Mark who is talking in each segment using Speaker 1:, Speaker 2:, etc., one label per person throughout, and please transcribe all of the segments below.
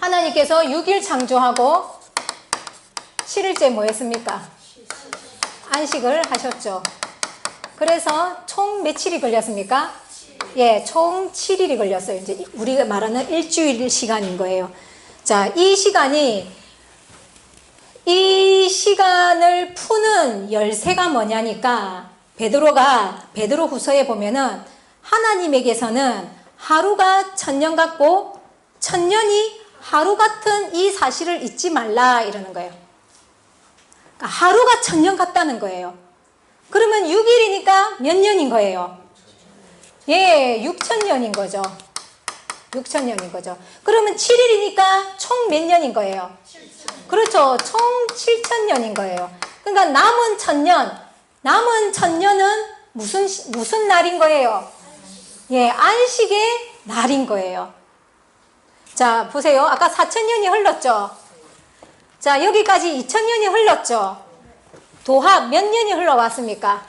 Speaker 1: 하나님께서 6일 창조하고 7일째 뭐 했습니까? 안식을 하셨죠. 그래서 총 며칠이 걸렸습니까? 예, 총 7일이 걸렸어요. 이제 우리가 말하는 일주일 시간인 거예요. 자, 이 시간을 푸는 열쇠가 뭐냐니까 베드로 후서에 보면은 하나님에게서는 하루가 천년 같고 천년이 하루 같은 이 사실을 잊지 말라 이러는 거예요. 그러니까 하루가 천년 같다는 거예요. 그러면 6일이니까 몇 년인 거예요? 예, 6천년인 거죠. 6천년인 거죠. 그러면 7일이니까 총 몇 년인 거예요? 그렇죠. 총 7천년인 거예요. 그러니까 남은 천년은 무슨 날인 거예요? 예, 안식의 날인 거예요. 자, 보세요. 아까 4천년이 흘렀죠. 자, 여기까지 2천년이 흘렀죠. 도합 몇 년이 흘러왔습니까?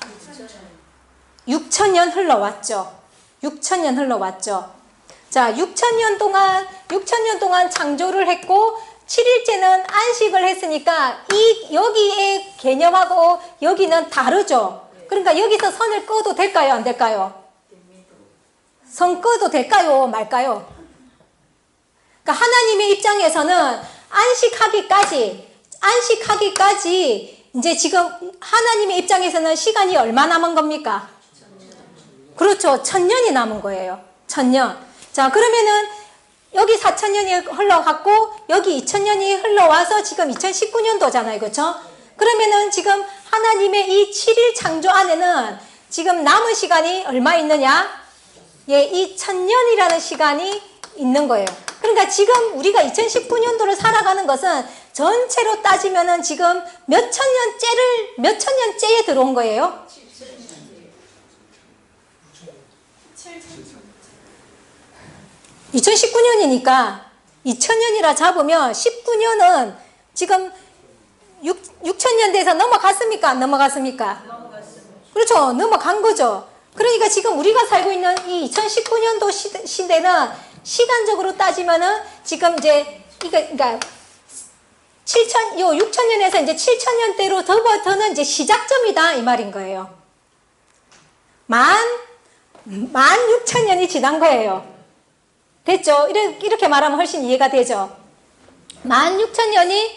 Speaker 1: 6천년 흘러왔죠. 6천년 흘러왔죠. 자, 6천년 동안 창조를 했고 7일째는 안식을 했으니까 여기의 개념하고 여기는 다르죠. 그러니까 여기서 선을 꺼도 될까요? 안 될까요? 선 꺼도 될까요? 말까요? 그러니까 하나님의 입장에서는 안식하기까지 이제 지금 하나님의 입장에서는 시간이 얼마 남은 겁니까? 그렇죠. 1000년이 남은 거예요. 1000년. 자, 그러면은 여기 4000년이 흘러갔고 여기 2000년이 흘러와서 지금 2019년도잖아요. 그렇죠? 그러면은 지금 하나님의 이 7일 창조 안에는 지금 남은 시간이 얼마 있느냐? 예, 이 1000년이라는 시간이 있는 거예요. 그러니까 지금 우리가 2019년도를 살아가는 것은 전체로 따지면은 지금 몇 천년째에 들어온 거예요? 2019년이니까 2000년이라 잡으면 19년은 지금 6천년 돼서 넘어갔습니까? 안 넘어갔습니까? 그렇죠. 넘어간 거죠. 그러니까 지금 우리가 살고 있는 이 2019년도 시대는 시간적으로 따지면은 지금 이제 그러니까 6천년에서 이제 7천년대로 더는 이제 시작점이다 이 말인 거예요. 16,000년이 지난 거예요. 됐죠? 이렇게 말하면 훨씬 이해가 되죠? 16,000년이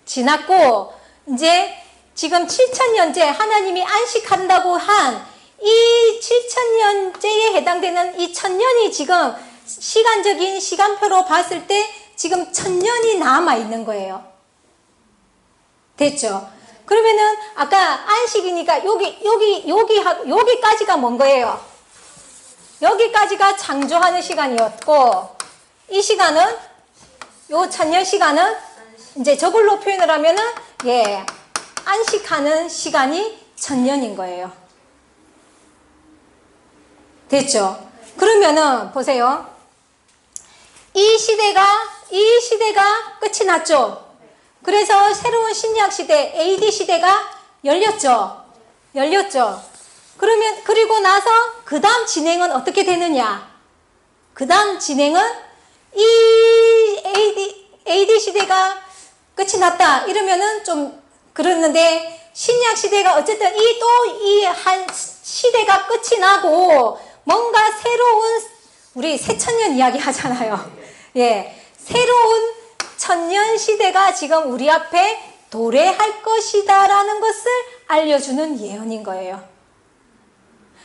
Speaker 1: 지났고 이제 지금 7천년째 하나님이 안식한다고 한 이 7천년째에 해당되는 이 1000년이 지금 시간적인 시간표로 봤을 때 지금 1000년이 남아있는 거예요. 됐죠? 그러면은 아까 안식이니까 여기까지가 뭔 거예요? 여기까지가 창조하는 시간이었고 이 시간은 요 1000년 시간은 이제 저걸로 표현을 하면은 예, 안식하는 시간이 1000년인 거예요. 됐죠? 그러면은 보세요. 이 시대가 끝이 났죠. 그래서 새로운 신약 시대 AD 시대가 열렸죠. 그리고 나서 그 다음 진행은 어떻게 되느냐? 그 다음 진행은 이 AD 시대가 끝이 났다 이러면은 좀 그렇는데 신약 시대가 어쨌든 이 한 시대가 끝이 나고 뭔가 새로운 우리 새천년 이야기 하잖아요. 예, 새로운 천년 시대가 지금 우리 앞에 도래할 것이다라는 것을 알려주는 예언인 거예요.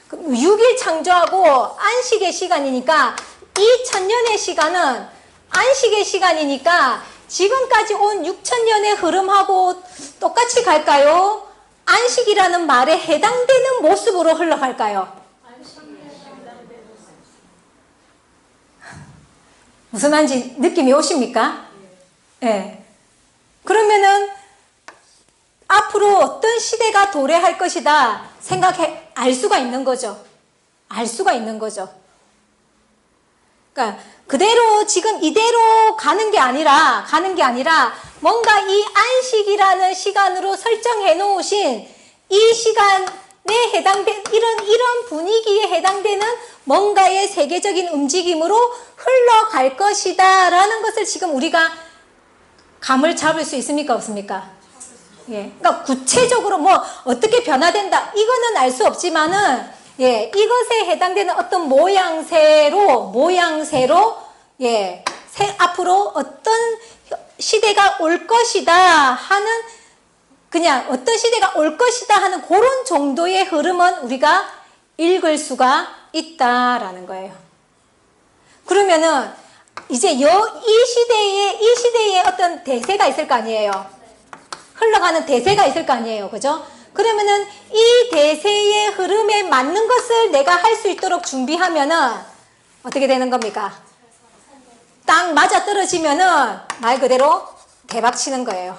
Speaker 1: 6일 창조하고 안식의 시간이니까 이 천년의 시간은 안식의 시간이니까 지금까지 온 6천년의 흐름하고 똑같이 갈까요? 안식이라는 말에 해당되는 모습으로 흘러갈까요? 무슨 말인지 느낌이 오십니까? 예. 그러면은 앞으로 어떤 시대가 도래할 것이다 알 수가 있는 거죠. 그러니까 그대로 지금 이대로 가는 게 아니라 뭔가 이 안식이라는 시간으로 설정해 놓으신 이 시간 해당된 이런 분위기에 해당되는 뭔가의 세계적인 움직임으로 흘러갈 것이다 라는 것을 지금 우리가 감을 잡을 수 있습니까? 없습니까? 예. 그러니까 구체적으로 뭐 어떻게 변화된다 이거는 알 수 없지만은 예, 이것에 해당되는 어떤 모양새로 예, 앞으로 어떤 시대가 올 것이다 하는 그냥 어떤 시대가 올 것이다 하는 그런 정도의 흐름은 우리가 읽을 수가 있다라는 거예요. 그러면은 이제 이 시대에 어떤 대세가 있을 거 아니에요. 흘러가는 대세가 있을 거 아니에요. 그죠? 그러면은 이 대세의 흐름에 맞는 것을 내가 할 수 있도록 준비하면은 어떻게 되는 겁니까? 딱 맞아 떨어지면은 말 그대로 대박 치는 거예요.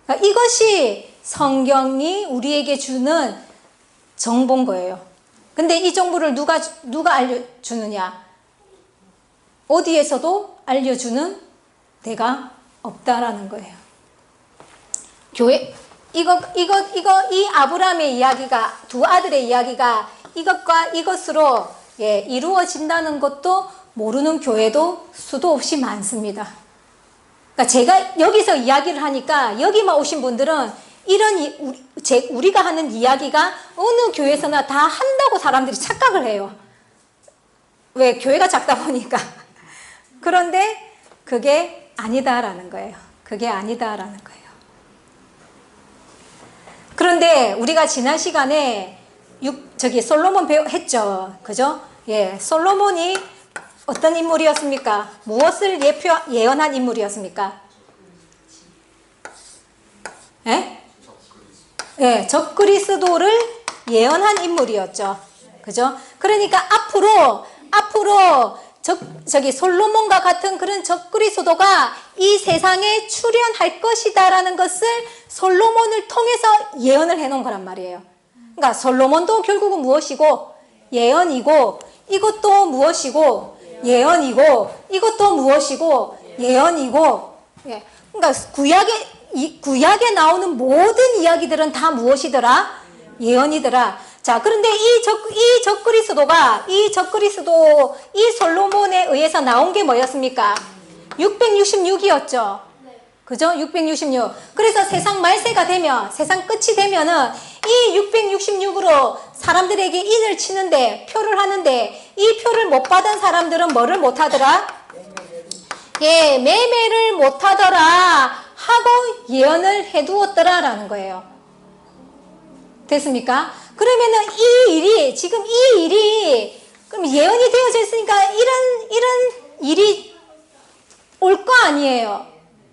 Speaker 1: 그러니까 이것이 성경이 우리에게 주는 정보인 거예요. 근데 이 정보를 누가 알려주느냐? 어디에서도 알려주는 데가 없다라는 거예요. 이 아브라함의 이야기가, 두 아들의 이야기가 이것과 이것으로 예, 이루어진다는 것도 모르는 교회도 수도 없이 많습니다. 그러니까 제가 여기서 이야기를 하니까 여기만 오신 분들은 우리가 하는 이야기가 어느 교회에서나 다 한다고 사람들이 착각을 해요. 왜? 교회가 작다 보니까. 그런데 그게 아니다라는 거예요. 그게 아니다라는 거예요. 그런데 우리가 지난 시간에 솔로몬 했죠. 그죠? 예, 솔로몬이 어떤 인물이었습니까? 무엇을 예언한 인물이었습니까? 예? 예, 적그리스도를 예언한 인물이었죠. 그죠? 그러니까 앞으로 솔로몬과 같은 그런 적그리스도가 이 세상에 출현할 것이다라는 것을 솔로몬을 통해서 예언을 해놓은 거란 말이에요. 그러니까 솔로몬도 결국은 무엇이고 예언이고 이것도 무엇이고 예언이고 이것도 무엇이고 예언이고 예. 그러니까 구약에 나오는 모든 이야기들은 다 무엇이더라? 예언이더라. 자, 그런데 이 솔로몬에 의해서 나온 게 뭐였습니까? 666이었죠. 그죠? 666. 그래서 세상 말세가 되면, 세상 끝이 되면은 이 666으로 사람들에게 인을 치는데, 표를 하는데, 이 표를 못 받은 사람들은 뭐를 못 하더라? 예, 매매를 못 하더라 하고 예언을 해두었더라라는 거예요. 됐습니까? 그러면은 지금 이 일이, 그럼 예언이 되어져 있으니까 이런 일이 올 거 아니에요.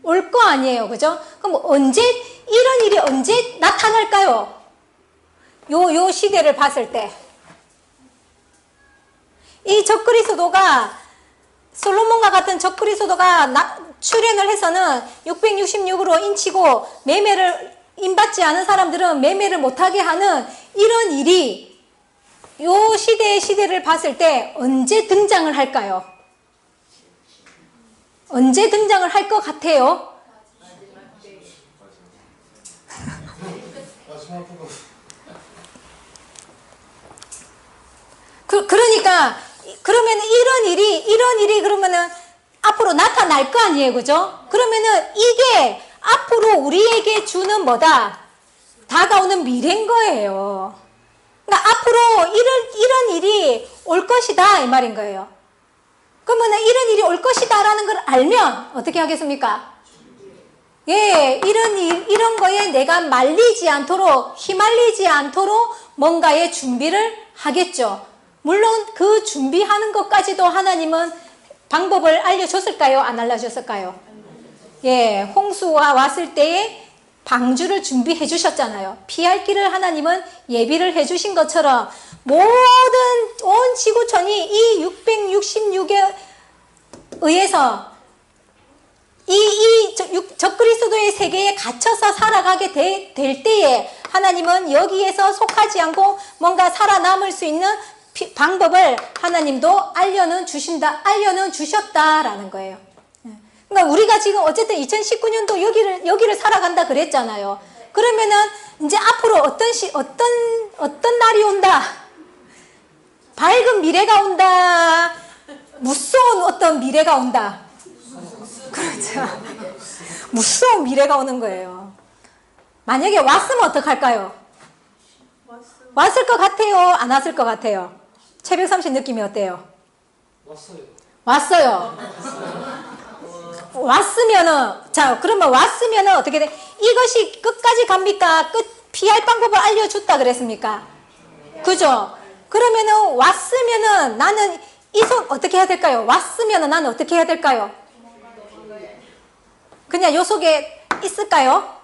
Speaker 1: 올 거 아니에요. 그죠? 그럼 이런 일이 언제 나타날까요? 요 시대를 봤을 때. 이 적그리스도가, 솔로몬과 같은 적그리스도가 출현을 해서는 666으로 인치고 인받지 않은 사람들은 매매를 못하게 하는 이런 일이 요 시대를 봤을 때 언제 등장을 할까요? 언제 등장을 할 것 같아요? 그러면 이런 일이 그러면은 앞으로 나타날 거 아니에요, 그죠? 그러면은 이게 앞으로 우리에게 주는 뭐다? 다가오는 미래인 거예요. 그러니까 앞으로 이런 일이 올 것이다 이 말인 거예요. 그러면 이런 일이 올 것이다라는 걸 알면 어떻게 하겠습니까? 예, 이런 거에 내가 휘말리지 않도록 뭔가의 준비를 하겠죠. 물론 그 준비하는 것까지도 하나님은 방법을 알려줬을까요? 안 알려줬을까요? 예, 홍수가 왔을 때에 방주를 준비해 주셨잖아요. 피할 길을 하나님은 예비를 해 주신 것처럼 온 지구촌이 이 666에 의해서 적그리스도의 세계에 갇혀서 살아가게 될 때에 하나님은 여기에서 속하지 않고 뭔가 살아남을 수 있는 방법을 하나님도 알려는 주셨다라는 거예요. 그러니까 우리가 지금 어쨌든 2019년도 여기를 살아간다 그랬잖아요. 그러면은 이제 앞으로 어떤 날이 온다. 밝은 미래가 온다. 무서운 어떤 미래가 온다. 그렇죠. 무서운 미래가 오는 거예요. 만약에 왔으면 어떡할까요? 왔을 것 같아요? 안 왔을 것 같아요? 최백삼씨 느낌이 어때요? 왔어요. 왔으면은, 자, 그러면 왔으면은 어떻게 돼? 이것이 끝까지 갑니까? 피할 방법을 알려줬다 그랬습니까? 그죠? 그러면은 왔으면은 나는 이 손 어떻게 해야 될까요? 왔으면은 나는 어떻게 해야 될까요? 그냥 요 속에 있을까요?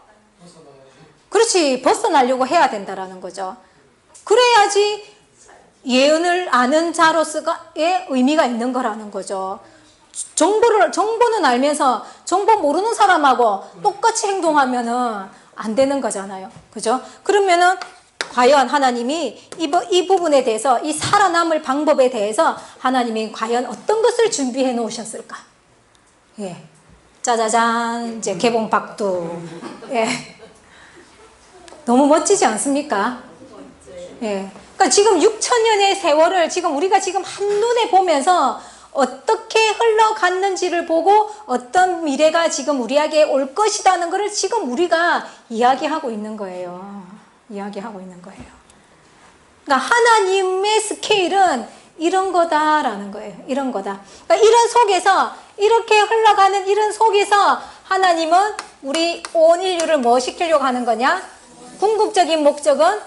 Speaker 1: 그렇지. 벗어나려고 해야 된다라는 거죠. 그래야지 예언을 아는 자로서의 의미가 있는 거라는 거죠. 정보는 알면서 정보 모르는 사람하고 똑같이 행동하면은 안 되는 거잖아요. 그죠? 그러면은 과연 하나님이 이 부분에 대해서, 이 살아남을 방법에 대해서 하나님이 과연 어떤 것을 준비해 놓으셨을까? 예. 짜자잔, 이제 개봉박두. 예. 너무 멋지지 않습니까? 예. 그러니까 지금 6천년의 세월을 지금 우리가 지금 한눈에 보면서 어떻게 흘러갔는지를 보고 어떤 미래가 지금 우리에게 올 것이라는 것을 지금 우리가 이야기하고 있는 거예요. 이야기하고 있는 거예요. 그러니까 하나님의 스케일은 이런 거다라는 거예요. 이런 거다. 그러니까 이런 속에서, 이렇게 흘러가는 이런 속에서 하나님은 우리 온 인류를 뭐 시키려고 하는 거냐? 궁극적인 목적은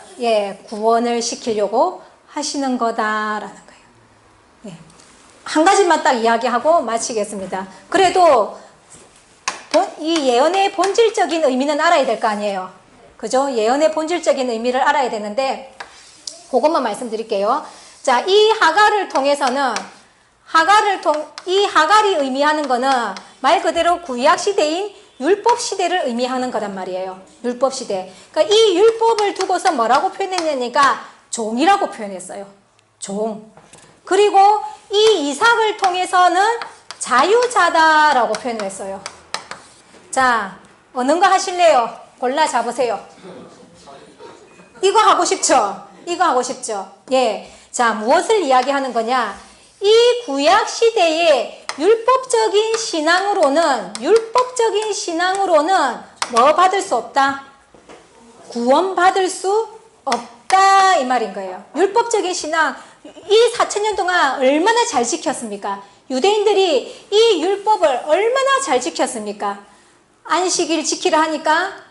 Speaker 1: 구원을 시키려고 하시는 거다라는 거예요. 예. 한 가지만 딱 이야기하고 마치겠습니다. 그래도 이 예언의 본질적인 의미는 알아야 될 거 아니에요. 그죠? 예언의 본질적인 의미를 알아야 되는데 그것만 말씀드릴게요. 자, 이 하갈을 통해서는 이 하갈이 의미하는 거는 말 그대로 구약 시대인 율법 시대를 의미하는 거란 말이에요. 율법 시대. 그러니까 이 율법을 두고서 뭐라고 표현했냐니까 종이라고 표현했어요. 종. 그리고 이 이삭을 통해서는 자유자다라고 표현했어요. 자, 어느 거 하실래요? 골라 잡으세요. 이거 하고 싶죠? 이거 하고 싶죠? 예. 자, 무엇을 이야기하는 거냐? 이 구약 시대의 율법적인 신앙으로는 뭐 받을 수 없다? 구원 받을 수 없다 이 말인 거예요. 율법적인 신앙, 이 4,000년 동안 얼마나 잘 지켰습니까? 유대인들이 이 율법을 얼마나 잘 지켰습니까? 안식일 지키라 하니까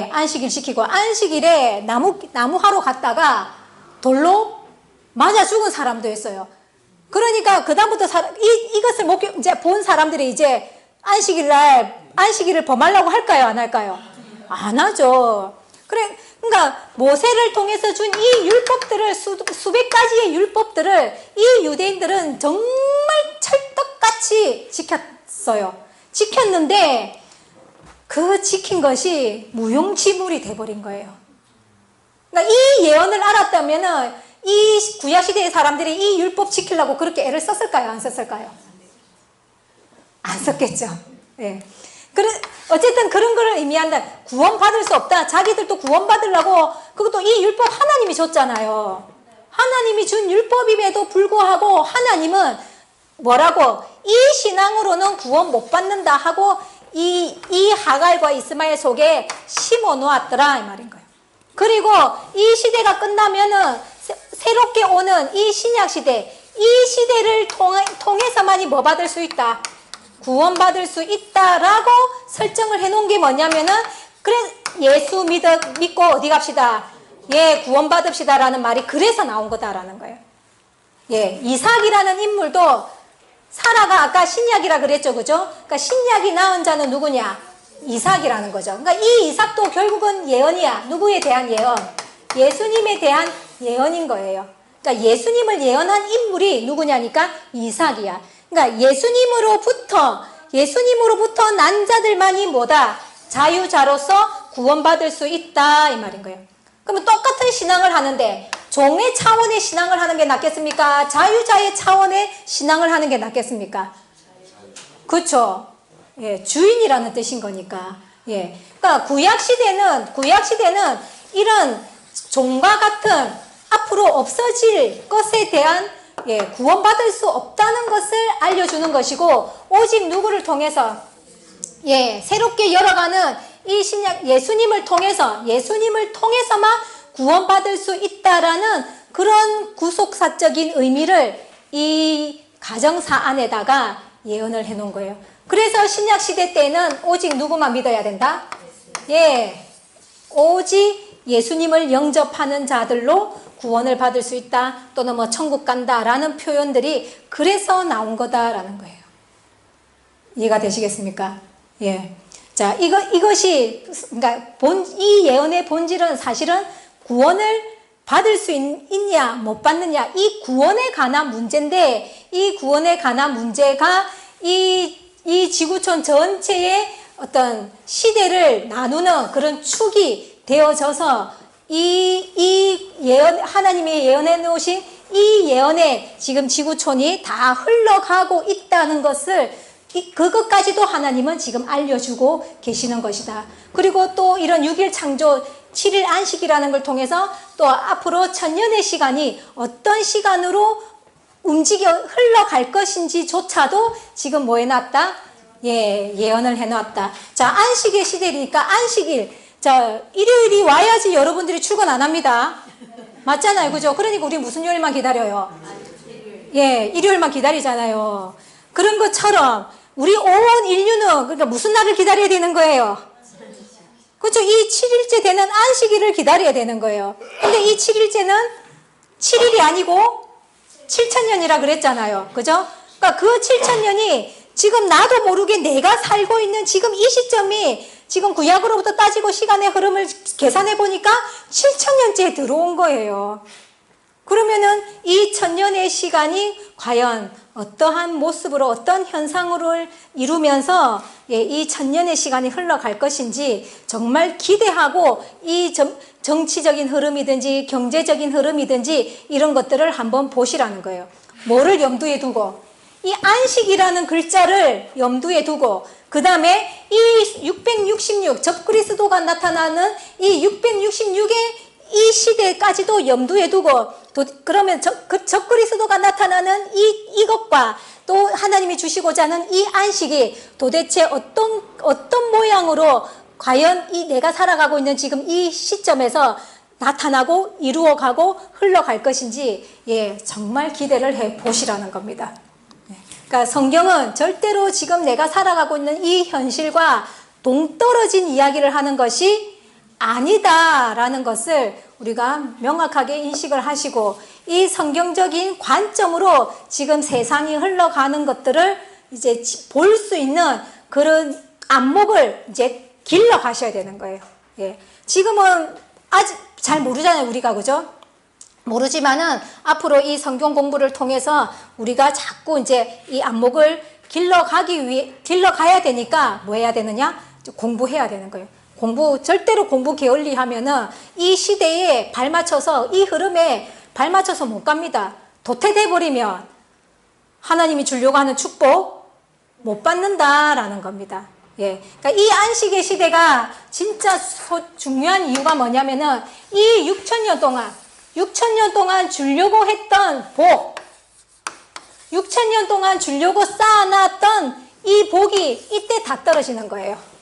Speaker 1: 안식일 지키고, 안식일에 나무 하러 갔다가 돌로 맞아 죽은 사람도 있어요. 그러니까 그다음부터 이것을 이제 본 사람들이 이제 안식일을 범하려고 할까요? 안 할까요? 안 하죠. 그러니까 모세를 통해서 준 이 율법들을 수백 가지의 율법들을 이 유대인들은 정말 찰떡같이 지켰어요. 지켰는데 그 지킨 것이 무용지물이 돼버린 거예요. 그러니까 이 예언을 알았다면은 이 구약시대의 사람들이 이 율법 지키려고 그렇게 애를 썼을까요? 안 썼을까요? 안 썼겠죠. 예. 어쨌든 그런 거를 의미한다. 구원받을 수 없다. 자기들도 구원받으려고, 그것도 이 율법 하나님이 줬잖아요. 하나님이 준 율법임에도 불구하고 하나님은 뭐라고? 이 신앙으로는 구원 못 받는다 하고 이 하갈과 이스마엘 속에 심어 놓았더라 이 말인 거예요. 그리고 이 시대가 끝나면은 새롭게 오는 이 신약 시대, 이 시대를 통해서만이 뭐 받을 수 있다? 구원받을 수 있다라고 설정을 해놓은 게 뭐냐면은, 그래 예수 믿고 어디 갑시다? 구원받읍시다 라는 말이 그래서 나온 거다라는 거예요. 이삭이라는 인물도 사라가 아까 신약이라 그랬죠, 그죠? 그러니까 신약이 낳은 자는 누구냐? 이삭이라는 거죠. 그러니까 이 이삭도 결국은 예언이야. 누구에 대한 예언? 예수님에 대한 예언인 거예요. 그러니까 예수님을 예언한 인물이 누구냐니까 이삭이야. 그러니까 예수님으로부터 난 자들만이 뭐다? 자유자로서 구원받을 수 있다 이 말인 거예요. 그러면 똑같은 신앙을 하는데 종의 차원의 신앙을 하는 게 낫겠습니까? 자유자의 차원의 신앙을 하는 게 낫겠습니까? 그렇죠. 주인이라는 뜻인 거니까. 예. 그러니까 구약시대는 이런 종과 같은 앞으로 없어질 것에 대한 구원받을 수 없다는 것을 알려주는 것이고, 오직 누구를 통해서 새롭게 열어가는 이 신약 예수님을 통해서만 구원받을 수 있다라는 그런 구속사적인 의미를 이 가정사 안에다가 예언을 해놓은 거예요. 그래서 신약시대 때는 오직 누구만 믿어야 된다? 오직 예수님을 영접하는 자들로 구원을 받을 수 있다, 또는 뭐 천국 간다라는 표현들이 그래서 나온 거다라는 거예요. 이해가 되시겠습니까? 자, 이것이, 그러니까 이 예언의 본질은 사실은 구원을 받을 수 있냐, 못 받느냐, 이 구원에 관한 문제인데, 이 구원에 관한 문제가 이 지구촌 전체의 어떤 시대를 나누는 그런 축이 되어져서 하나님이 예언해 놓으신 이 예언에 지금 지구촌이 다 흘러가고 있다는 것을, 그것까지도 하나님은 지금 알려주고 계시는 것이다. 그리고 또 이런 6일 창조, 7일 안식이라는 걸 통해서 또 앞으로 천년의 시간이 어떤 시간으로 흘러갈 것인지조차도 지금 뭐 해놨다? 예언을 해놨다. 자, 안식의 시대니까 안식일. 자, 일요일이 와야지 여러분들이 출근 안 합니다. 맞잖아요. 그죠? 그러니까 우리 무슨 요일만 기다려요? 일요일만 기다리잖아요. 그런 것처럼 우리 온 인류는 그러니까 무슨 날을 기다려야 되는 거예요? 그렇죠? 이 7일째 되는 안식일을 기다려야 되는 거예요. 근데 이 7일째는 7일이 아니고 7,000년이라 그랬잖아요. 그죠? 그러니까 그 7,000년이 지금 나도 모르게 내가 살고 있는 지금 이 시점이 지금 구약으로부터 따지고 시간의 흐름을 계산해 보니까 7,000년째에 들어온 거예요. 그러면은 이 1,000년의 시간이 과연 어떠한 모습으로 어떤 현상을 이루면서 이 1,000년의 시간이 흘러갈 것인지 정말 기대하고, 이 정치적인 흐름이든지 경제적인 흐름이든지 이런 것들을 한번 보시라는 거예요. 뭐를 염두에 두고? 이 안식이라는 글자를 염두에 두고, 그 다음에 이 666 적그리스도가 나타나는 이 666의 이 시대까지도 염두에 두고, 그러면 적그리스도가 나타나는 이것과 또 하나님이 주시고자 하는 이 안식이 도대체 어떤 모양으로 과연 내가 살아가고 있는 지금 이 시점에서 나타나고 이루어가고 흘러갈 것인지 정말 기대를 해 보시라는 겁니다. 그러니까 성경은 절대로 지금 내가 살아가고 있는 이 현실과 동떨어진 이야기를 하는 것이 아니다라는 것을 우리가 명확하게 인식을 하시고, 이 성경적인 관점으로 지금 세상이 흘러가는 것들을 이제 볼 수 있는 그런 안목을 이제 길러 가셔야 되는 거예요. 지금은 아직 잘 모르잖아요, 우리가. 그죠? 모르지만은 앞으로 이 성경 공부를 통해서 우리가 자꾸 이제 이 안목을 길러가야 되니까 뭐 해야 되느냐? 공부해야 되는 거예요. 절대로 공부 게을리하면은 이 시대에 발맞춰서, 이 흐름에 발맞춰서 못 갑니다. 도태돼 버리면 하나님이 주려고 하는 축복 못 받는다라는 겁니다. 그러니까 이 안식의 시대가 진짜 중요한 이유가 뭐냐면은 이 6,000년 동안 주려고 했던 복, 6,000년 동안 주려고 쌓아놨던 이 복이 이때 다 떨어지는 거예요.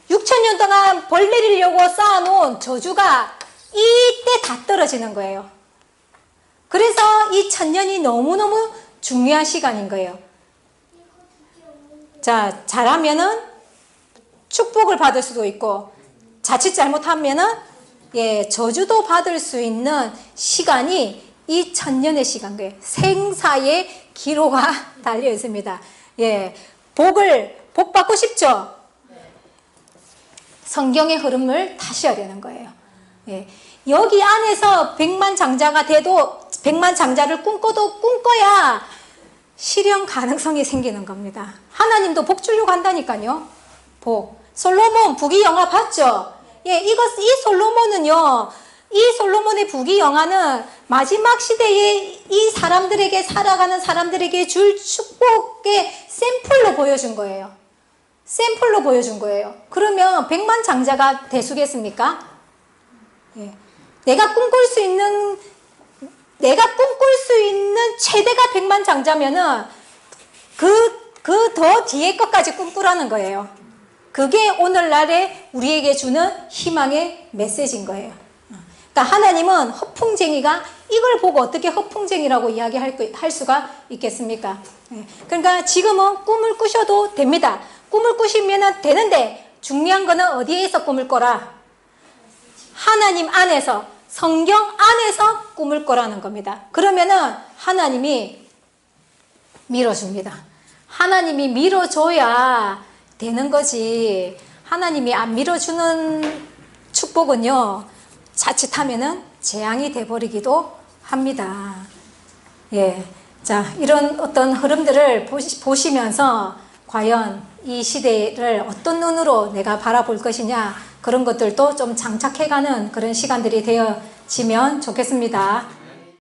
Speaker 1: 6,000년 동안 벌 내리려고 쌓아놓은 저주가 이때 다 떨어지는 거예요. 그래서 이 1,000년이 너무너무 중요한 시간인 거예요. 자, 잘하면은 축복을 받을 수도 있고, 자칫 잘못하면은 저주도 받을 수 있는 시간이 이 1,000년의 시간 거예요. 생사의 기로가 달려 있습니다. 복 받고 싶죠? 성경의 흐름을 타셔야 되는 거예요. 여기 안에서 백만장자가 돼도, 백만장자를 꿈꿔야 실현 가능성이 생기는 겁니다. 하나님도 복 주려고 한다니까요. 복. 솔로몬 부귀 영화 봤죠? 이 솔로몬은요, 이 솔로몬의 부귀 영화는 마지막 시대에 이 사람들에게, 살아가는 사람들에게 줄 축복의 샘플로 보여준 거예요. 샘플로 보여준 거예요. 그러면 백만장자가 대수겠습니까? 예. 내가 꿈꿀 수 있는 최대가 백만장자면은 그 더 뒤에 것까지 꿈꾸라는 거예요. 그게 오늘날에 우리에게 주는 희망의 메시지인 거예요. 그러니까 하나님은 허풍쟁이가 이걸 보고 어떻게 허풍쟁이라고 이야기할 수가 있겠습니까? 그러니까 지금은 꿈을 꾸셔도 됩니다. 꿈을 꾸시면 되는데 중요한 거는 어디에서 꿈을 꿔라? 하나님 안에서, 성경 안에서 꿈을 꿔라는 겁니다. 그러면은 하나님이 밀어줍니다. 하나님이 밀어줘야 되는 거지. 하나님이 안 밀어주는 축복은요, 자칫하면은 재앙이 돼버리기도 합니다. 예. 자, 이런 어떤 흐름들을 보시면서 과연 이 시대를 어떤 눈으로 내가 바라볼 것이냐, 그런 것들도 좀 장착해가는 그런 시간들이 되어지면 좋겠습니다.